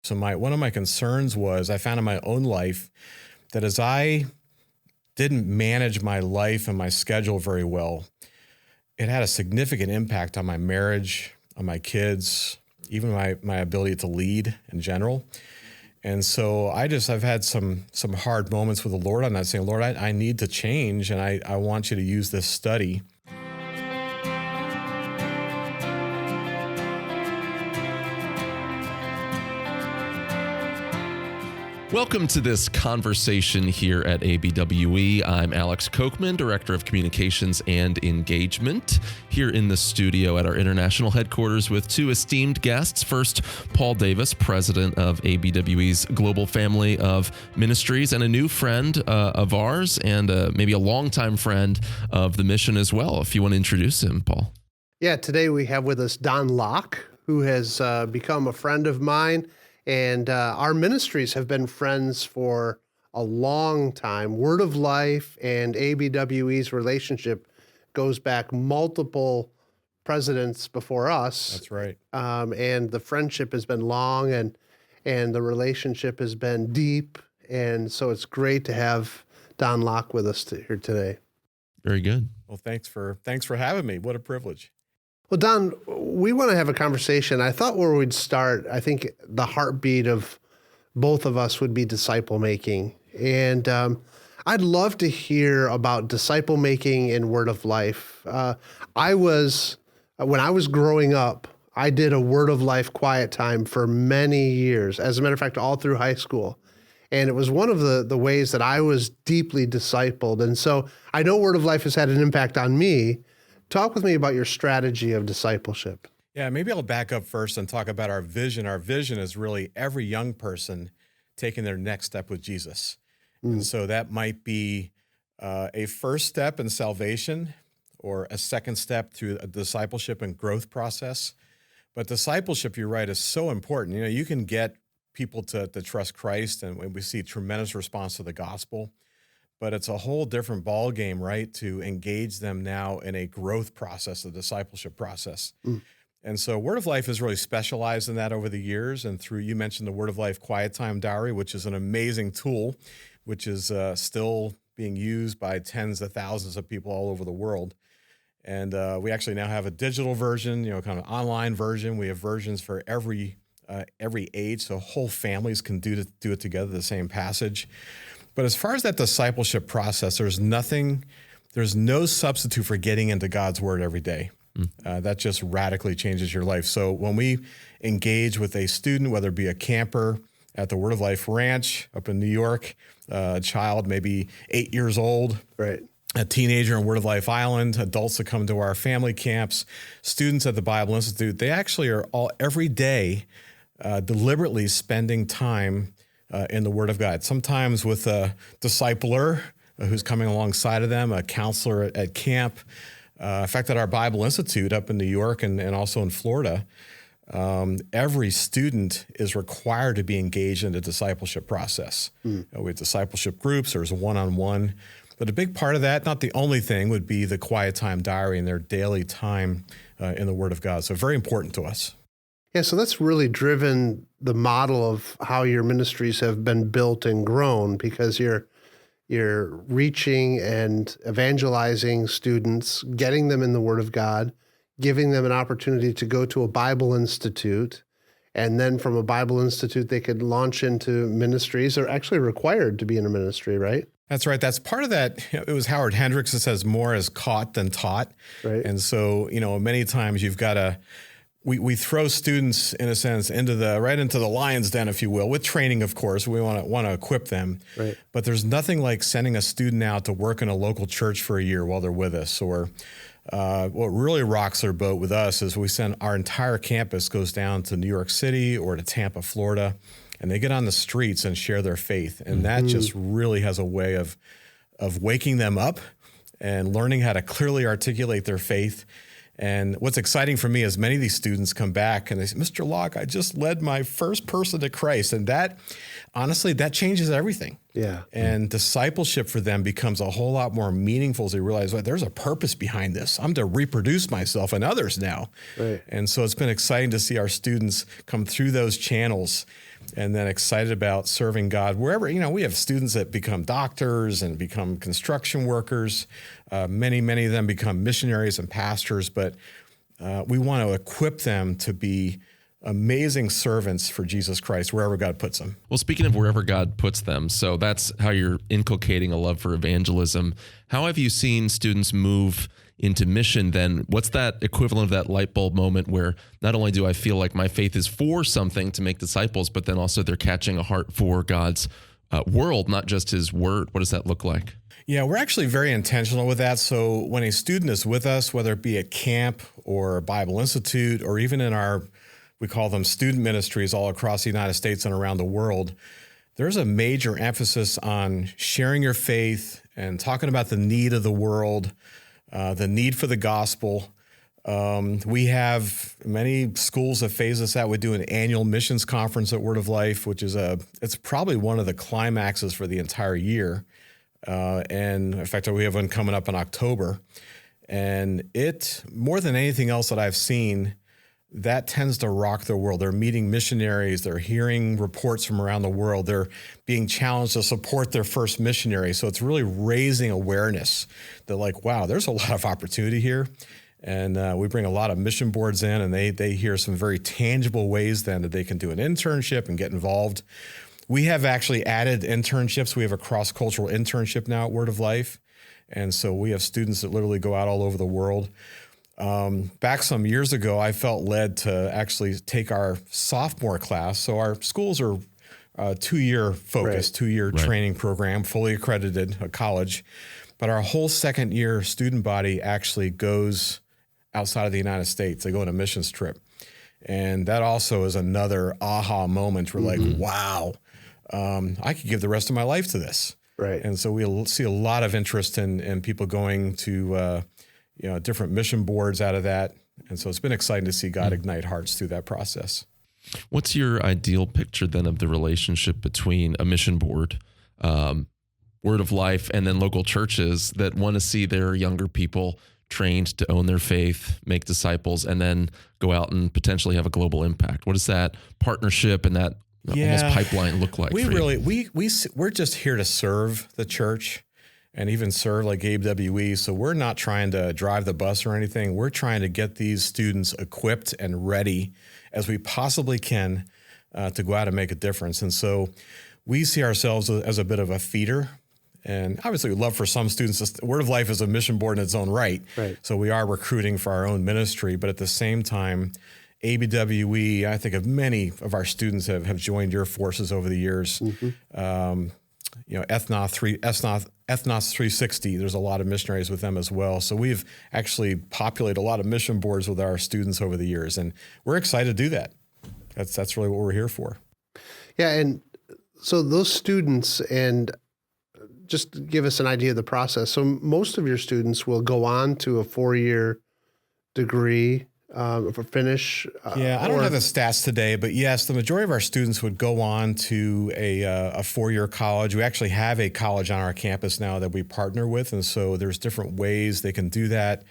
So one of my concerns was I found in my own life that as I didn't manage my life and my schedule very well, it had a significant impact on my marriage, on my kids, even my ability to lead in general. And so I've had some hard moments with the Lord on that, saying, Lord, I need to change, and I want you to use this study. Welcome to this conversation here at ABWE. I'm Alex Kocman, Director of Communications and Engagement, here in the studio at our international headquarters with two esteemed guests. First, Paul Davis, President of ABWE's Global Family of Ministries, and a new friend of ours, and maybe a longtime friend of the mission as well. If you want to introduce him, Paul. Yeah, today we have with us Don Lough, who has become a friend of mine. And our ministries have been friends for a long time. Word of Life and ABWE's relationship goes back multiple presidents before us. That's right. And the friendship has been long, and the relationship has been deep. And so it's great to have Don Lough with us here today. Very good. Well, thanks for having me. What a privilege. Well, Don, we want to have a conversation. I thought where we'd start, I think the heartbeat of both of us would be disciple making. And I'd love to hear about disciple making in Word of Life. When I was growing up, I did a Word of Life quiet time for many years. As a matter of fact, all through high school. And it was one of the ways that I was deeply discipled. And so I know Word of Life has had an impact on me. Talk with me about your strategy of discipleship. Yeah, maybe I'll back up first and talk about our vision. Our vision is really every young person taking their next step with Jesus. And so that might be a first step in salvation or a second step through a discipleship and growth process. But discipleship, you're right, is so important. You know, you can get people to trust Christ, and we see tremendous response to the gospel. But it's a whole different ball game, right, to engage them now in a growth process, a discipleship process. And so Word of Life has really specialized in that over the years. And you mentioned the Word of Life Quiet Time Diary, which is an amazing tool, which is still being used by tens of thousands of people all over the world. And we actually now have a digital version, kind of online version. We have versions for every age, so whole families can do it together, the same passage. But as far as that discipleship process, there's no substitute for getting into God's Word every day. That just radically changes your life. So when we engage with a student, whether it be a camper at the Word of Life Ranch up in New York, a child maybe 8 years old, right, a teenager in Word of Life Island, adults that come to our family camps, students at the Bible Institute, they actually are all every day deliberately spending time in the Word of God, sometimes with a discipler who's coming alongside of them, a counselor at camp. In fact, at our Bible Institute up in New York and also in Florida, every student is required to be engaged in the discipleship process. We have discipleship groups, there's a one-on-one. But a big part of that, not the only thing, would be the quiet time diary and their daily time in the Word of God. So very important to us. Yeah, so that's really driven the model of how your ministries have been built and grown, because you're reaching and evangelizing students, getting them in the Word of God, giving them an opportunity to go to a Bible Institute, and then from a Bible Institute they could launch into ministries. They're actually required to be in a ministry, right? That's right. That's part of that. It was Howard Hendricks that says more is caught than taught. Right. And so, many times you've got to We throw students, in a sense, into the lion's den, if you will, with training, of course. We want to equip them. Right. But there's nothing like sending a student out to work in a local church for a year while they're with us. Or what really rocks their boat with us is we send our entire campus goes down to New York City or to Tampa, Florida, and they get on the streets and share their faith. And that just really has a way of waking them up and learning how to clearly articulate their faith. And what's exciting for me is many of these students come back and they say, Mr. Lough, I just led my first person to Christ. And that, honestly, that changes everything. Yeah. And discipleship for them becomes a whole lot more meaningful as they realize, well, there's a purpose behind this. I'm to reproduce myself and others now. Right. And so it's been exciting to see our students come through those channels and then excited about serving God wherever. We have students that become doctors and become construction workers. Many of them become missionaries and pastors, but we want to equip them to be amazing servants for Jesus Christ wherever God puts them. Well, speaking of wherever God puts them, so that's how you're inculcating a love for evangelism. How have you seen students move into mission then? What's that equivalent of that light bulb moment where not only do I feel like my faith is for something to make disciples, but then also they're catching a heart for God's world, not just his word? What does that look like? Yeah, we're actually very intentional with that. So when a student is with us, whether it be at camp or Bible Institute or even in we call them student ministries all across the United States and around the world, there's a major emphasis on sharing your faith and talking about the need of the world, the need for the gospel. We have many schools that phase us out. We do an annual missions conference at Word of Life, which is it's probably one of the climaxes for the entire year. And in fact, we have one coming up in October. And it, more than anything else that I've seen, that tends to rock the world. They're meeting missionaries. They're hearing reports from around the world. They're being challenged to support their first missionary. So it's really raising awareness that like, wow, there's a lot of opportunity here. And we bring a lot of mission boards in, and they hear some very tangible ways then that they can do an internship and get involved. We have actually added internships. We have a cross-cultural internship now at Word of Life. And so we have students that literally go out all over the world. Back some years ago, I felt led to actually take our sophomore class. So our schools are 2-year focused, Right. 2-year training program, fully accredited, a college. But our whole second year student body actually goes outside of the United States. They go on a missions trip. And that also is another aha moment. We're like, wow, I could give the rest of my life to this. Right. And so we'll see a lot of interest in people going to different mission boards out of that. And so it's been exciting to see God ignite hearts through that process. What's your ideal picture then of the relationship between a mission board, Word of Life, and then local churches that want to see their younger people trained to own their faith, make disciples, and then go out and potentially have a global impact? What does that partnership and that almost pipeline look like? We're just here to serve the church and even serve like ABWE. So we're not trying to drive the bus or anything. We're trying to get these students equipped and ready as we possibly can to go out and make a difference. And so we see ourselves as a bit of a feeder. And obviously we'd love for some students, Word of Life is a mission board in its own right. So we are recruiting for our own ministry, but at the same time, ABWE, I think of many of our students have joined your forces over the years. Ethnos 360, there's a lot of missionaries with them as well. So we've actually populated a lot of mission boards with our students over the years, and we're excited to do that. That's really what we're here for. Yeah, and so those students, and just give us an idea of the process. So most of your students will go on to a 4-year degree for finish. I don't have the stats today, but yes, the majority of our students would go on to a 4-year college. We actually have a college on our campus now that we partner with, and so there's different ways they can do that.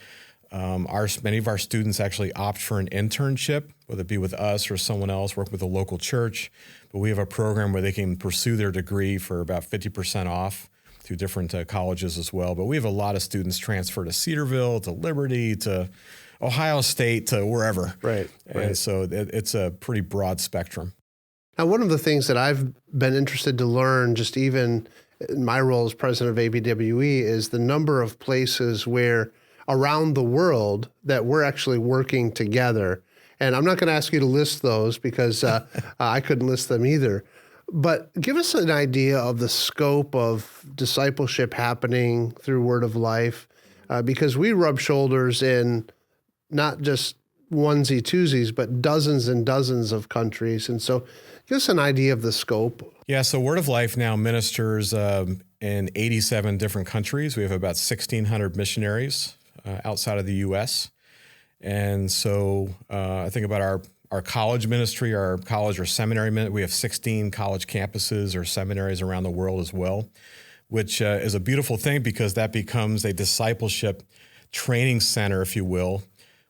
Many of our students actually opt for an internship, whether it be with us or someone else, work with a local church. But we have a program where they can pursue their degree for about 50% off through different colleges as well. But we have a lot of students transfer to Cedarville, to Liberty, to Ohio State, to wherever. Right. And so it's a pretty broad spectrum. Now, one of the things that I've been interested to learn, just even in my role as president of ABWE, is the number of places where around the world that we're actually working together. And I'm not going to ask you to list those because I couldn't list them either. But give us an idea of the scope of discipleship happening through Word of Life, because we rub shoulders in not just onesie-twosies, but dozens and dozens of countries. And so give us an idea of the scope. Yeah, so Word of Life now ministers in 87 different countries. We have about 1,600 missionaries outside of the U.S. And so I think about our college ministry, our college or seminary ministry. We have 16 college campuses or seminaries around the world as well, which is a beautiful thing because that becomes a discipleship training center, if you will,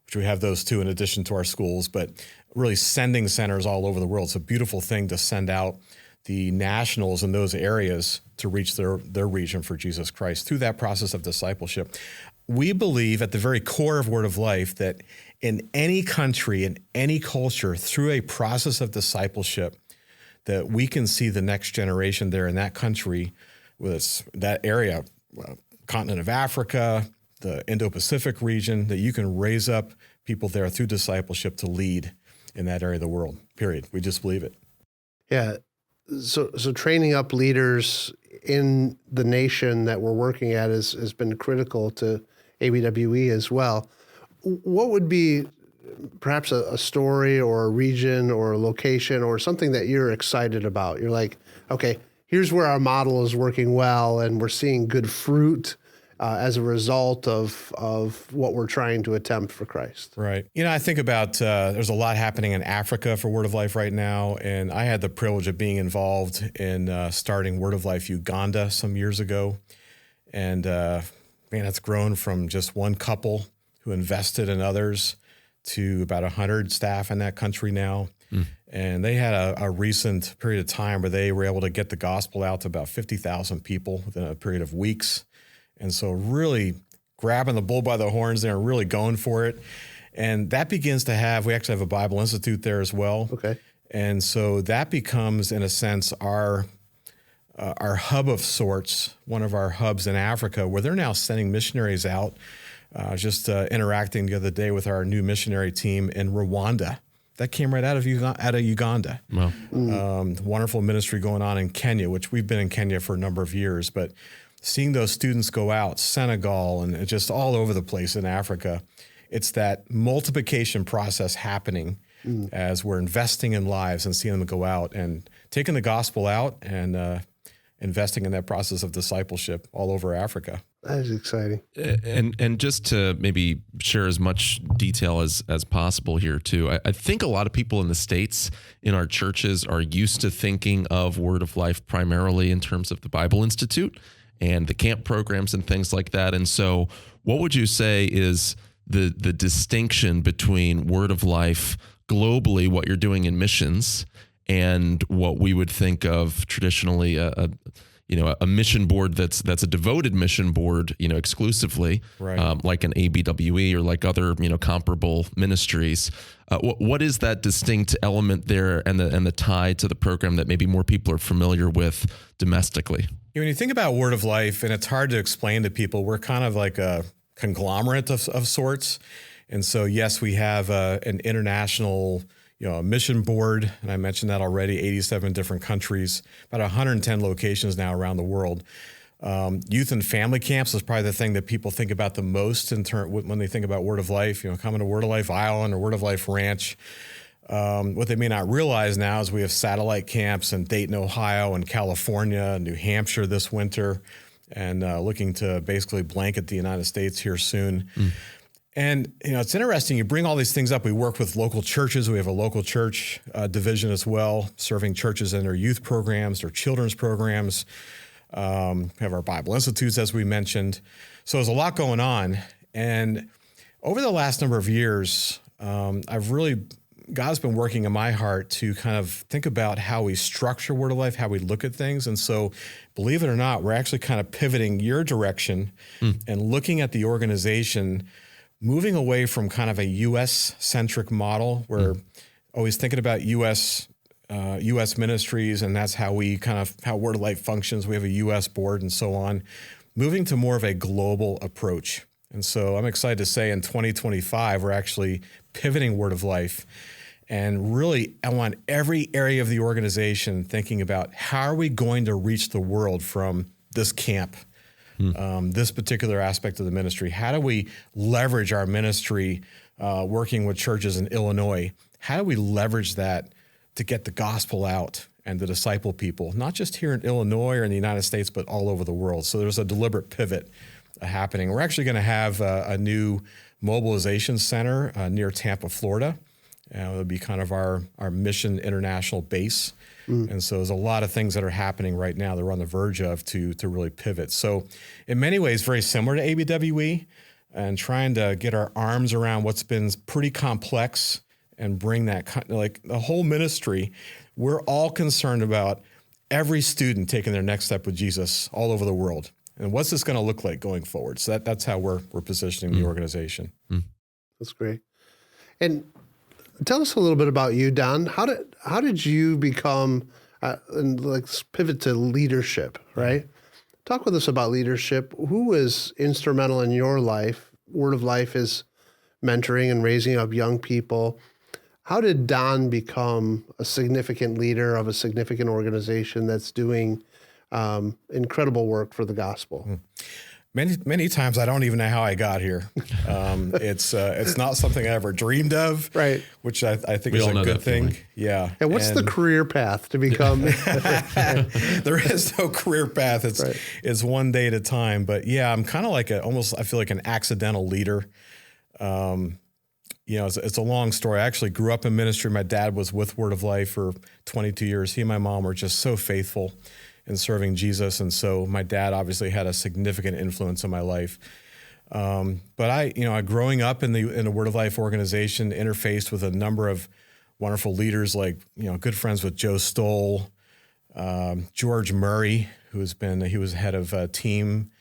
which we have those two in addition to our schools. But really sending centers all over the world. It's a beautiful thing to send out the nationals in those areas to reach their region for Jesus Christ through that process of discipleship. We believe at the very core of Word of Life that in any country, in any culture, through a process of discipleship, that we can see the next generation there in that country, whether it's that area, continent of Africa, the Indo-Pacific region, that you can raise up people there through discipleship to lead in that area of the world, period. We just believe it. Yeah. So training up leaders in the nation that we're working at has been critical to ABWE as well. What would be perhaps a story or a region or a location or something that you're excited about? You're like, okay, here's where our model is working well and we're seeing good fruit as a result of what we're trying to attempt for Christ. Right. I think about there's a lot happening in Africa for Word of Life right now, and I had the privilege of being involved in starting Word of Life Uganda some years ago. And it's grown from just one couple who invested in others to about 100 staff in that country now. And they had a recent period of time where they were able to get the gospel out to about 50,000 people within a period of weeks. And so really grabbing the bull by the horns there and really going for it. And that begins to we actually have a Bible Institute there as well. Okay. And so that becomes, in a sense, our hub of sorts, one of our hubs in Africa, where they're now sending missionaries out. Just interacting the other day with our new missionary team in Rwanda. That came right out of Uganda. Wow. Wonderful ministry going on in Kenya, which we've been in Kenya for a number of years. But seeing those students go out, Senegal, and just all over the place in Africa, it's that multiplication process happening as we're investing in lives and seeing them go out and taking the gospel out and investing in that process of discipleship all over Africa. That is exciting. And just to maybe share as much detail as possible here too, I think a lot of people in the States in our churches are used to thinking of Word of Life primarily in terms of the Bible Institute and the camp programs and things like that. And so what would you say is the distinction between Word of Life globally, what you're doing in missions, and what we would think of traditionally a mission board that's a devoted mission board, exclusively, right. Like an ABWE or like other, comparable ministries. What is that distinct element there and the tie to the program that maybe more people are familiar with domestically? When you think about Word of Life, and it's hard to explain to people, we're kind of like a conglomerate of sorts. And so, yes, we have an international a mission board, and I mentioned that already, 87 different countries, about 110 locations now around the world. Youth and family camps is probably the thing that people think about the most when they think about Word of Life, coming to Word of Life Island or Word of Life Ranch. What they may not realize now is we have satellite camps in Dayton, Ohio, and California, New Hampshire this winter, and looking to basically blanket the United States here soon. And, it's interesting. You bring all these things up. We work with local churches. We have a local church division as well, serving churches in their youth programs, their children's programs. We have our Bible Institutes, as we mentioned. So there's a lot going on. And over the last number of years, God's been working in my heart to kind of think about how we structure Word of Life, how we look at things. And so, believe it or not, we're actually kind of pivoting your direction and looking at the organization, moving away from kind of a U.S.-centric model. We're always thinking about U.S. ministries, and that's how Word of Life functions. We have a U.S. board and so on, moving to more of a global approach. And so I'm excited to say in 2025, we're actually pivoting Word of Life. And really, I want every area of the organization thinking about how are we going to reach the world from this camp, this particular aspect of the ministry. How do we leverage our ministry working with churches in Illinois? How do we leverage that to get the gospel out and to disciple people, not just here in Illinois or in the United States, but all over the world? So there's a deliberate pivot happening. We're actually going to have a new mobilization center near Tampa, Florida. It'll be kind of our mission international base. And so there's a lot of things that are happening right now that we're on the verge of to really pivot. So in many ways, very similar to ABWE and trying to get our arms around what's been pretty complex and bring that, like the whole ministry. We're all concerned about every student taking their next step with Jesus all over the world. And what's this going to look like going forward? So that's how we're positioning the organization. That's great. And tell us a little bit about you, Don. How did you become and let's pivot to leadership, right? Talk with us about leadership. Who was instrumental in your life? Word of Life is mentoring and raising up young people. How did Don become a significant leader of a significant organization that's doing incredible work for the gospel? Many times I don't even know how I got here. It's not something I ever dreamed of, right? Which I think is a good thing. Feeling. Yeah. And what's the career path to become? There is no career path. It's one day at a time. But yeah, I'm kind of like I feel like an accidental leader. It's a long story. I actually grew up in ministry. My dad was with Word of Life for 22 years. He and my mom were just so faithful in serving Jesus. And so my dad obviously had a significant influence in my life. But I growing up in the Word of Life organization, interfaced with a number of wonderful leaders, like, good friends with Joe Stoll, George Murray, he was head of team,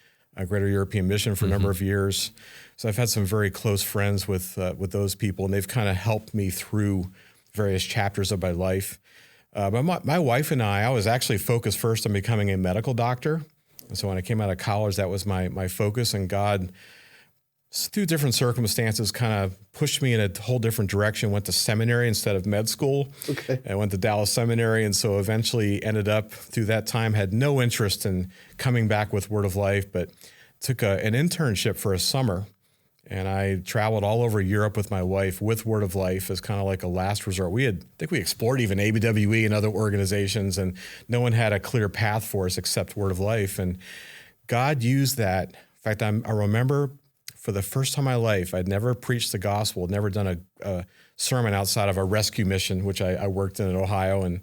Greater European Mission for a number of years. So I've had some very close friends with those people, and they've kind of helped me through various chapters of my life. But my wife and I was actually focused first on becoming a medical doctor. And so when I came out of college, that was my focus, and God, through different circumstances, kind of pushed me in a whole different direction, went to seminary instead of med school. Okay. I went to Dallas Seminary, and so eventually ended up, through that time, had no interest in coming back with Word of Life, but took an internship for a summer. And I traveled all over Europe with my wife with Word of Life as kind of like a last resort. I think we explored even ABWE and other organizations, and no one had a clear path for us except Word of Life. And God used that. In fact, I remember for the first time in my life, I'd never preached the gospel, never done a sermon outside of a rescue mission, which I worked in Ohio. And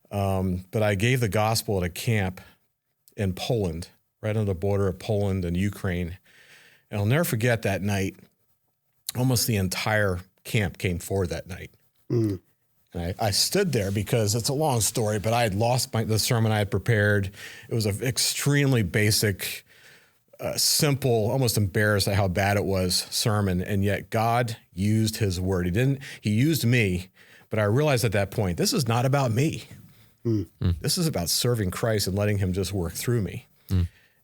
but I gave the gospel at a camp in Poland, right on the border of Poland and Ukraine. And I'll never forget that night. Almost the entire camp came forward that night. And I stood there because it's a long story, but I had lost the sermon I had prepared. It was an extremely basic, simple, almost embarrassed at how bad it was sermon. And yet God used his word. He used me, but I realized at that point, this is not about me. This is about serving Christ and letting him just work through me.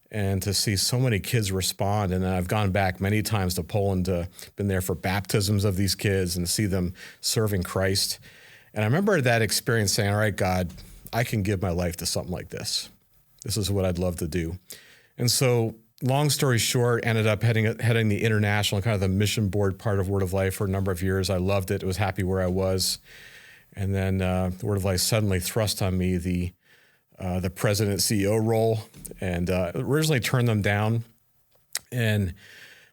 And to see so many kids respond. And I've gone back many times to Poland, been there for baptisms of these kids and see them serving Christ. And I remember that experience saying, all right, God, I can give my life to something like this. This is what I'd love to do. And so long story short, ended up heading the international, kind of the mission board part of Word of Life for a number of years. I loved it. I was happy where I was. And then Word of Life suddenly thrust on me the president CEO role, and originally turned them down, and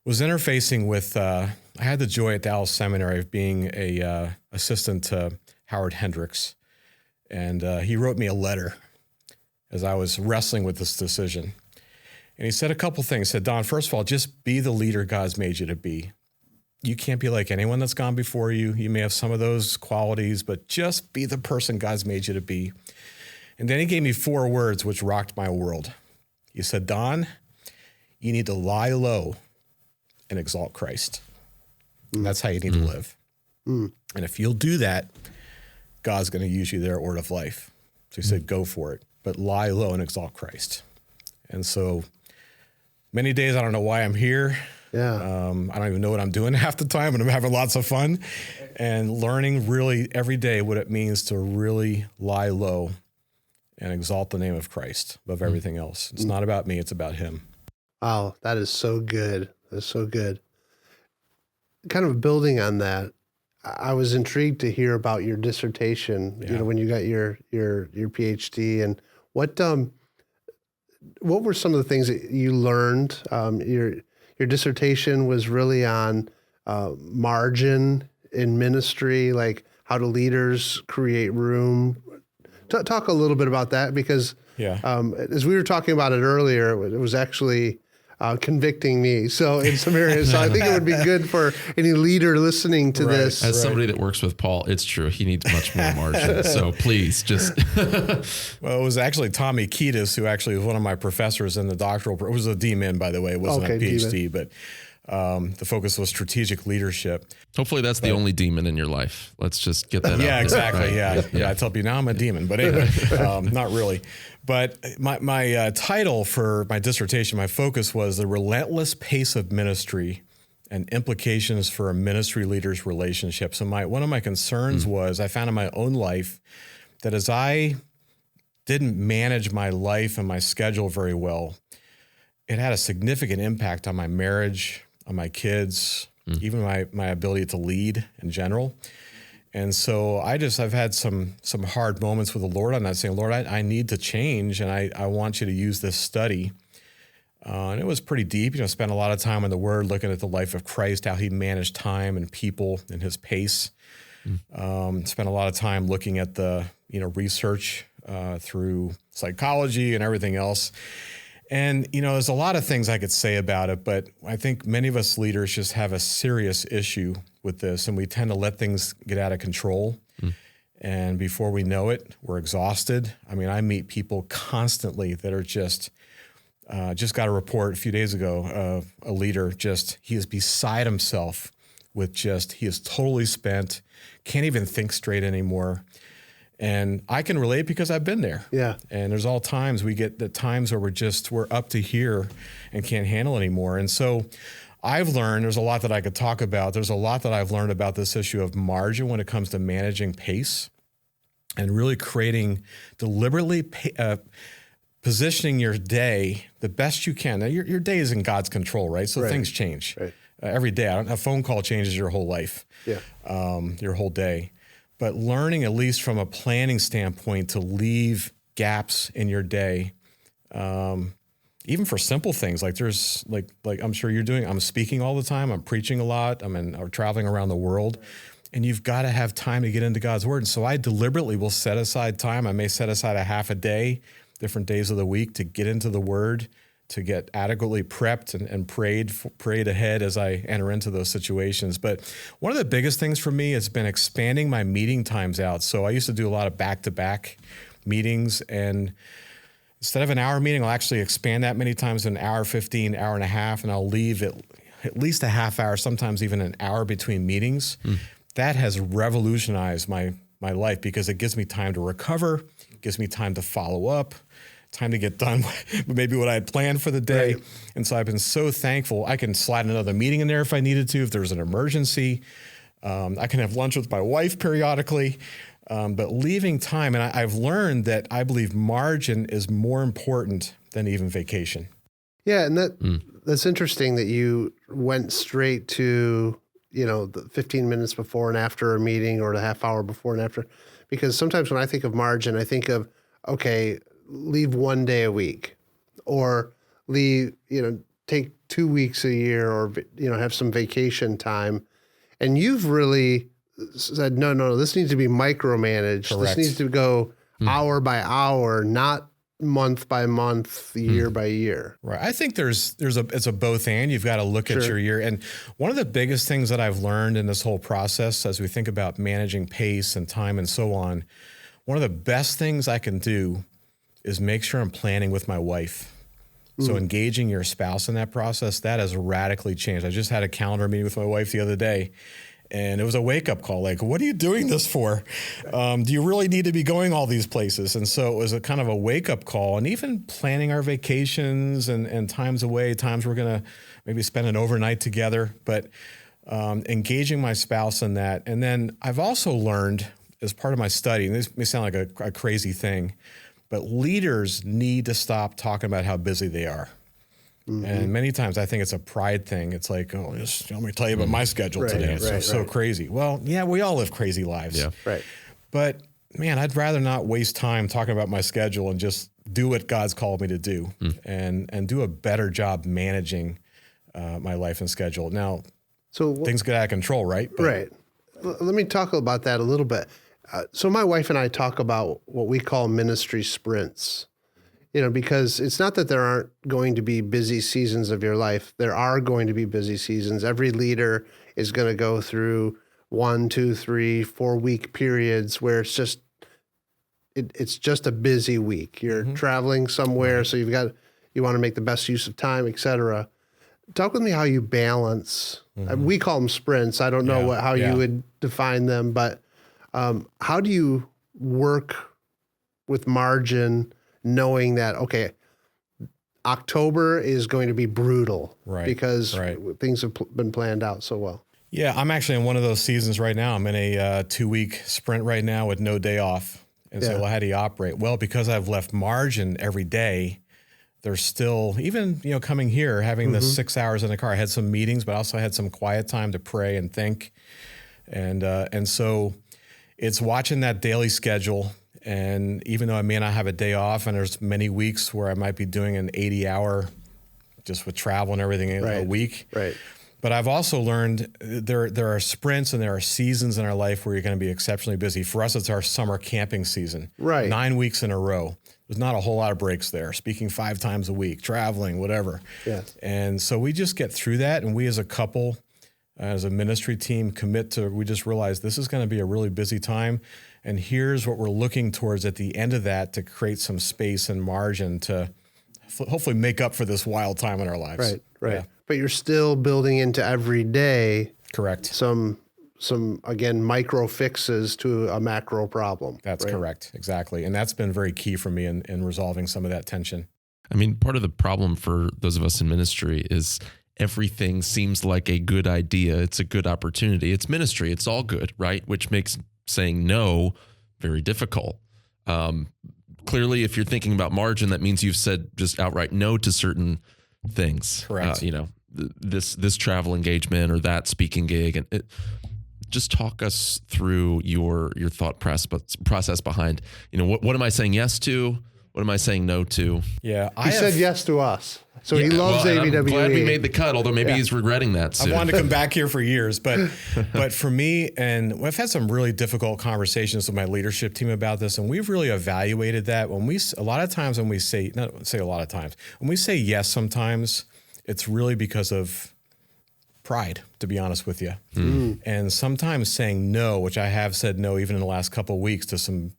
was interfacing with, I had the joy at Dallas Seminary of being a assistant to Howard Hendricks. And he wrote me a letter as I was wrestling with this decision. And he said a couple things. He said, Don, first of all, just be the leader God's made you to be. You can't be like anyone that's gone before you. You may have some of those qualities, but just be the person God's made you to be. And then he gave me 4 words which rocked my world. He said, Don, you need to lie low and exalt Christ. And that's how you need to live. And if you'll do that, God's going to use you there at Word of Life. So he said, go for it, but lie low and exalt Christ. And so many days, I don't know why I'm here. Yeah. I don't even know what I'm doing half the time, and I'm having lots of fun and learning really every day what it means to really lie low and exalt the name of Christ above everything else. It's not about me, it's about him. Wow, that is so good. That's so good. Kind of building on that, I was intrigued to hear about your dissertation, when you got your PhD, and what were some of the things that you learned? Your dissertation was really on margin in ministry, like how do leaders create room? Talk a little bit about that, because as we were talking about it earlier, it was actually convicting me. So in some areas, so I think it would be good for any leader listening to this. As somebody that works with Paul, it's true. He needs much more margin. So please just. Well, it was actually Tommy Kiedis, who actually was one of my professors in the doctoral. It was a D-Min, by the way. It wasn't a PhD, but the focus was strategic leadership. Hopefully that's the only demon in your life. Let's just get that out. Yeah, exactly. Right? Yeah. I tell people now I'm a demon, but anyway, not really. But my title for my dissertation, my focus was the relentless pace of ministry and implications for a ministry leader's relationship. So one of my concerns was I found in my own life that as I didn't manage my life and my schedule very well, it had a significant impact on my marriage, on my kids, even my ability to lead in general. And so I've had some hard moments with the Lord on that, saying, Lord, I need to change, and I want you to use this study. And it was pretty deep. Spent a lot of time in the Word, looking at the life of Christ, how he managed time and people and his pace. Spent a lot of time looking at the research through psychology and everything else. And, there's a lot of things I could say about it, but I think many of us leaders just have a serious issue with this, and we tend to let things get out of control. And before we know it, we're exhausted. I mean, I meet people constantly that are just got a report a few days ago, a leader, he is beside himself with he is totally spent, can't even think straight anymore. And I can relate because I've been there. Yeah. And there's all times we get the times where we're up to here and can't handle anymore. And so I've learned, there's a lot that I could talk about. There's a lot that I've learned about this issue of margin when it comes to managing pace and really deliberately positioning your day the best you can. Now, your day is in God's control, right? So things change every day. A phone call changes your whole life, your whole day. But learning, at least from a planning standpoint, to leave gaps in your day, even for simple things like there's like I'm sure you're doing. I'm speaking all the time. I'm preaching a lot. I'm traveling around the world, and you've got to have time to get into God's Word. And so I deliberately will set aside time. I may set aside a half a day, different days of the week, to get into the Word, to get adequately prepped and prayed ahead as I enter into those situations. But one of the biggest things for me has been expanding my meeting times out. So I used to do a lot of back-to-back meetings, and instead of an hour meeting, I'll actually expand that many times to an hour 15, hour and a half, and I'll leave at least a half hour, sometimes even an hour between meetings. That has revolutionized my life because it gives me time to recover, gives me time to follow up, time to get done maybe what I had planned for the day. Right. And so I've been so thankful. I can slide another meeting in there if I needed to, if there's an emergency. I can have lunch with my wife periodically, but leaving time. And I've learned that I believe margin is more important than even vacation. Yeah. And that's interesting that you went straight to, the 15 minutes before and after a meeting or the half hour before and after, because sometimes when I think of margin, I think of, okay, leave one day a week, or take 2 weeks a year, or, have some vacation time. And you've really said, no, this needs to be micromanaged. Correct. This needs to go hour by hour, not month by month, year by year. Right. I think it's a both and. You've got to look at your year. And one of the biggest things that I've learned in this whole process, as we think about managing pace and time and so on, one of the best things I can do is make sure I'm planning with my wife. So engaging your spouse in that process, that has radically changed. I just had a calendar meeting with my wife the other day, and it was a wake-up call. Like, what are you doing this for? Do you really need to be going all these places? And so it was a kind of a wake-up call, and even planning our vacations and times away, times we're going to maybe spend an overnight together, but engaging my spouse in that. And then I've also learned as part of my study, and this may sound like a crazy thing, but leaders need to stop talking about how busy they are. And many times I think it's a pride thing. It's like, let me tell you about my schedule today. It's so crazy. Well, yeah, we all live crazy lives. Yeah. Right. But man, I'd rather not waste time talking about my schedule and just do what God's called me to do and do a better job managing my life and schedule. Now, things get out of control, right? Right. Let me talk about that a little bit. So my wife and I talk about what we call ministry sprints. because it's not that there aren't going to be busy seasons of your life. There are going to be busy seasons. Every leader is going to go through 1, 2, 3, 4 week periods where it's just a busy week. You're traveling somewhere, so you want to make the best use of time, et cetera. Talk with me how you balance. We call them sprints. I don't know how you would define them, but how do you work with margin, knowing that, okay, October is going to be brutal because things have been planned out so well? Yeah, I'm actually in one of those seasons right now. I'm in a 2-week sprint right now with no day off. And so, well, how do you operate? Well, because I've left margin every day, there's still, even, coming here, having the 6 hours in the car, I had some meetings, but also had some quiet time to pray and think. And so it's watching that daily schedule. And even though I may not have a day off, and there's many weeks where I might be doing an 80-hour just with travel and everything a week. Right. But I've also learned there are sprints and there are seasons in our life where you're going to be exceptionally busy. For us, it's our summer camping season. Right. 9 weeks in a row. There's not a whole lot of breaks there. Speaking 5 times a week, traveling, whatever. Yes. And so we just get through that. And we as a couple, as a ministry team, we just realize this is going to be a really busy time. And here's what we're looking towards at the end of that to create some space and margin to hopefully make up for this wild time in our lives. Right. Yeah. But you're still building into every day. Correct. Some again, micro fixes to a macro problem. That's correct. Exactly. And that's been very key for me in resolving some of that tension. I mean, part of the problem for those of us in ministry is everything seems like a good idea. It's a good opportunity. It's ministry. It's all good, right? Which makes saying no very difficult. Clearly, if you're thinking about margin, that means you've said just outright no to certain things. Correct. This travel engagement or that speaking gig, and just talk us through your thought process behind, what am I saying yes to? What am I saying no to? Yeah, he said yes to us. So he loves ABWE. I'm glad we made the cut, although maybe he's regretting that soon. I wanted to come back here for years, but for me, and I've had some really difficult conversations with my leadership team about this, and we've really evaluated that. When we say yes sometimes, it's really because of pride, to be honest with you. And sometimes saying no, which I have said no even in the last couple of weeks to some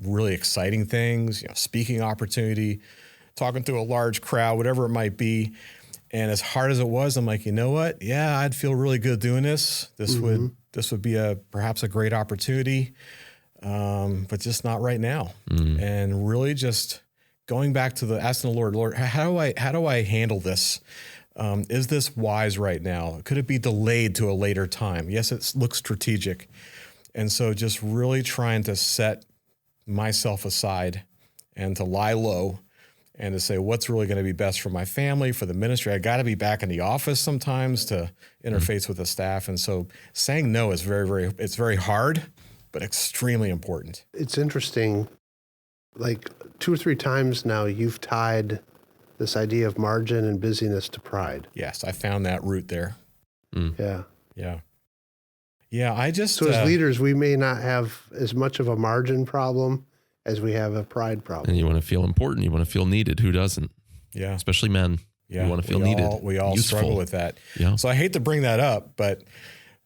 really exciting things, speaking opportunity, talking to a large crowd, whatever it might be. And as hard as it was, I'm like, you know what? Yeah, I'd feel really good doing this. This would be perhaps a great opportunity, but just not right now. And really just going back to asking the Lord, how do I handle this? Is this wise right now? Could it be delayed to a later time? Yes, it looks strategic. And so just really trying to set myself aside and to lie low and to say what's really going to be best for my family, for the ministry. I got to be back in the office sometimes to interface with the staff. And so saying no is it's very hard, but extremely important. It's interesting. Like 2 or 3 times now, you've tied this idea of margin and busyness to pride. Yes, I found that root there. Yeah. So as leaders, we may not have as much of a margin problem as we have a pride problem. And you want to feel important. You want to feel needed. Who doesn't? Yeah. Especially men. Yeah. You want to feel needed. We all useful. struggle with that. Yeah. So I hate to bring that up, but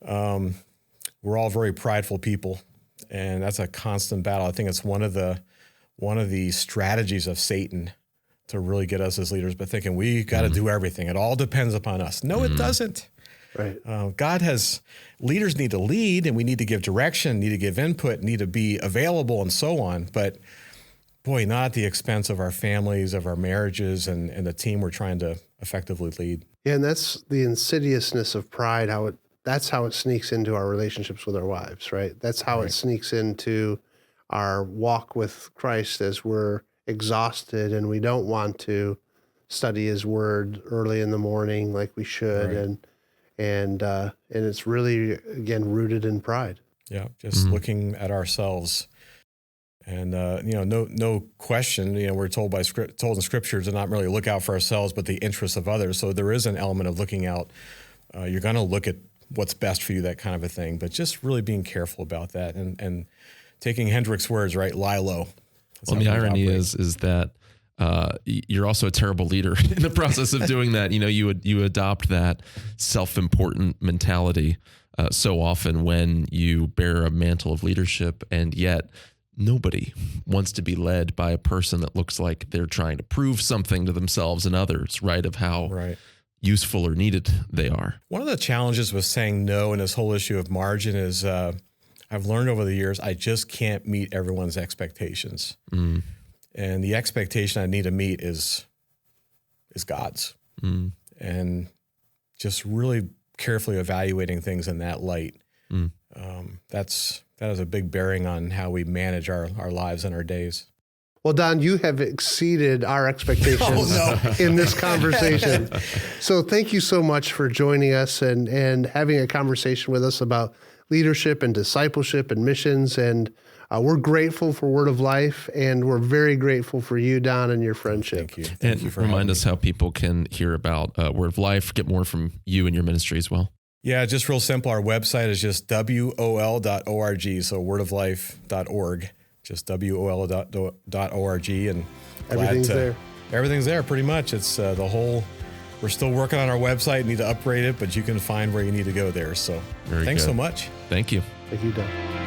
we're all very prideful people, and that's a constant battle. I think it's one of the strategies of Satan to really get us as leaders, but thinking we got to do everything. It all depends upon us. No, it doesn't. Right. Leaders need to lead, and we need to give direction, need to give input, need to be available and so on. But boy, not at the expense of our families, of our marriages, and the team we're trying to effectively lead. Yeah, and that's the insidiousness of pride, that's how it sneaks into our relationships with our wives, right? That's how it sneaks into our walk with Christ as we're exhausted and we don't want to study his word early in the morning like we should. And it's really, again, rooted in pride. Yeah, just looking at ourselves. And, no question, we're told in Scripture to not really look out for ourselves, but the interests of others. So there is an element of looking out. You're going to look at what's best for you, that kind of a thing. But just really being careful about that and taking Hendrick's words, right? Lie low. Well, the irony is that you're also a terrible leader in the process of doing that. You adopt that self-important mentality so often when you bear a mantle of leadership, and yet nobody wants to be led by a person that looks like they're trying to prove something to themselves and others, right? Of how useful or needed they are. One of the challenges with saying no in this whole issue of margin is I've learned over the years, I just can't meet everyone's expectations. Mm. And the expectation I need to meet is God's. Mm. And just really carefully evaluating things in that light. Mm. That has a big bearing on how we manage our lives and our days. Well, Don, you have exceeded our expectations in this conversation. So thank you so much for joining us and having a conversation with us about leadership and discipleship and missions. And we're grateful for Word of Life, and we're very grateful for you, Don, and your friendship. Thank you. Thank you for remind us how people can hear about Word of Life, get more from you and your ministry as well. Yeah, just real simple. Our website is just wol.org, so wordoflife.org, just wol.org. And everything's there. Everything's there, pretty much. It's the whole, we're still working on our website, need to upgrade it, but you can find where you need to go there. So thanks so much. Thank you. Thank you, Don.